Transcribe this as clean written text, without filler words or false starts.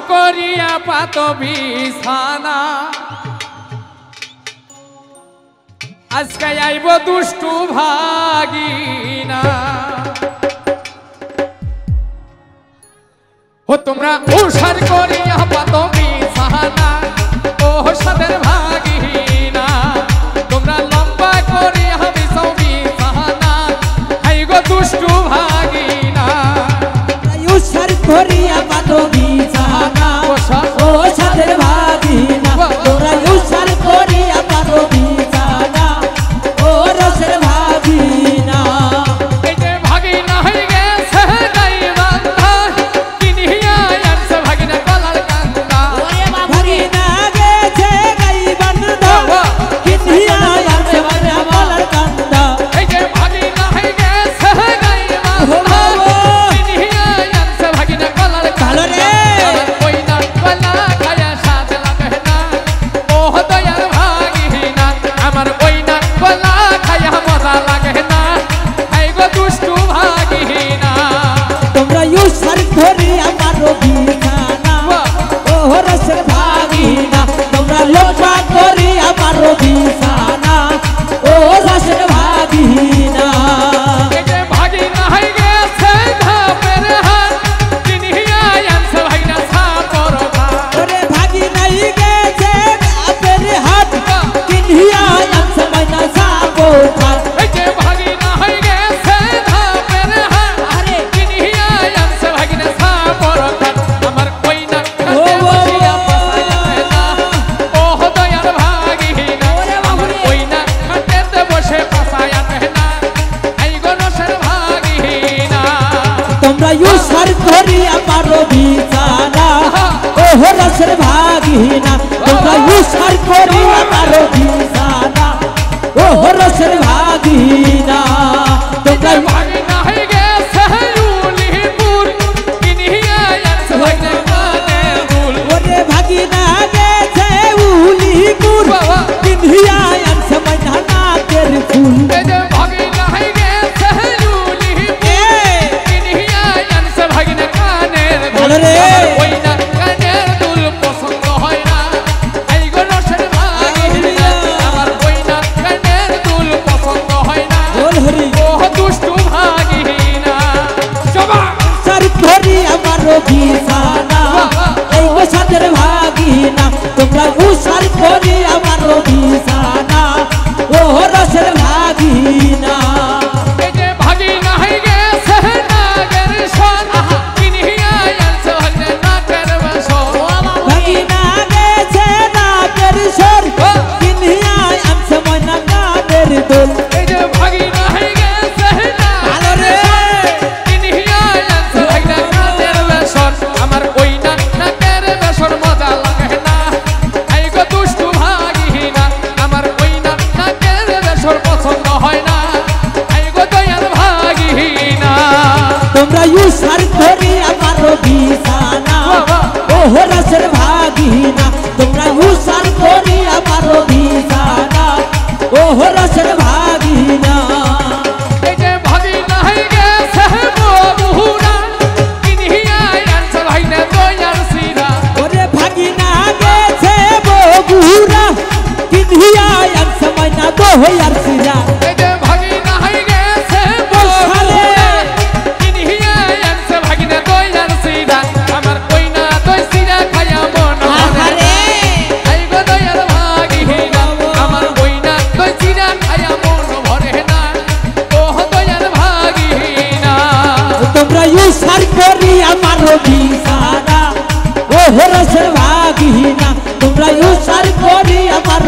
করিয়া পাত বিছানা আজকে আইব দুষ্টু ভাগিনা ও তোমরা উষার করিয়া পাত বিছানা ও সাদের ভাগিনা তোমরা লম্বা করিয়া বিছাও বিছানা হাই গো দুষ্টু ভাগিনা উষার করিয়া পাত বিছানা ও সাদের ভাগিনা তোমরা উষার করিয়া পাত বিছানা ও রসের ভাগিনা এই যে ভাগিনা হয়ে গেছে গাই বান্ধা কিনিয়া আনছে ভাগিনা কলার কান্দা ভাগিনা গেছে গাই বান্ধা কিনিয়া আনছে ভাগিনা কলার কান্দা এই যে ভাগিনা হয়ে গেছে গাই বান্ধা কিনিয়া আনছে ভাগিনা কলার কান্দা আমার কইনা কলা খায়া সাথে লাগে না ও দয়ার ভাগিনা আমার কইনা কলা খায়া মজা লাগে না এই গো দুষ্টু ভাগিনা তোমরা উষার করিয়া পাত বিছানা ও রসের ভাগিনা তোমরা লম্বা করিয়া পাত বিছানা ও রসের ভাগিনা এই যে ভাগিনা হয়ে গেছে ধাপের হাত কিনিয়া আনছে ভাগিনা সাপর ভাত ওরে ভাগিনাই গেছে বাপের হাত কিনিয়া আনছে মাইনা সাপো খাত এই যে ভাগিনা হয়ে গেছে ধাপের হাত কিনিয়া আনছে ভাগিনা সাপর ভাত আমার কইনা কাছে বসিয়া পাসাইতে না ও দয়ার ভাগিনা আমার কইনা কাছে বসে পাসাইতে না এই গো রসের ভাগিনা তোমরা উষার করিয়া পাত বিছানা ও রসের ভাগিনা তোমরা উষার করিয়া পাত বিছানা ও রসের ভাগিনা তোমরা ভাগিনা হয়ে গেছে উলিপুর কিনিয়া আনছে ভাগিনা কানের দুল ওরে ভাগিনা গেছে উলিপুর কিনিয়া আনছে মাইনা নাকের ফুল এই যে ভাগিনা হয়ে গেছে উলিপুর কিনিয়া আনছে ভাগিনা কানের দুল ভালো রে। আমার কইনা কানের দুল পছন্দ হয় না এই গো রসের ভাগিনা আমার কইনা কানের দুল পছন্দ হয় না বল হরি ও দুষ্টু ভাগিনা জবা উষার করিয়া পাত বিছানা এই গো সাদের ভাগিনা তোমরা উষার করিয়া পাত বিছানা ও রসের ভাগিনা এই যে ভাগিনা হয়ে গেছে নাগের সন কিনিয়া আনছে ভাগিনা নাগের বাসন ভাগিনা গেছে নাকের সর কিনিয়া আনছে মাইনা নাকের দোল এই যে ভাগিনা হয়ে গেছে ভালো রে। কিনিয়া আনছে ভাগিনা নাগের বাসন আমার কইনা নাগের বাসন মজা লাগে না এই গো দুষ্টু ভাগিনা আমার কইনা নাগের বাসন পছন্দ হয় না এই গো দয়াল ভাগিনা তোমরা উষার করিয়া পাত বিছানা ও রসের ভাগিনা তোমরা উষার করিয়া পাত বিছানা ও রসের ভাগিনা এই যে ভাগিনা হয়ে গেছে বগুড়া কিনিয়া আনছে ভাগিনা দয়াল সিরা ওরে ভাগিনা গেছে বগুড়া কিনিয়া আনছে মাইনা দোহার সিরা এই যে ভাগিনা হয়ে গেছে বগুড়া কিনিয়া আনছে ভাগিনা দয়াল সিরা আমার কইনা দই সিরা খায়া মন আহারে এই গো দয়াল ভাগিনা আমার কইনা দই সিরা খায়া মন ভরে না ও দয়াল ভাগিনা তোমরা উষার করিয়া পাত বিছানা ও রসের ভাগিনা তোমরা উষার করিয়া পাত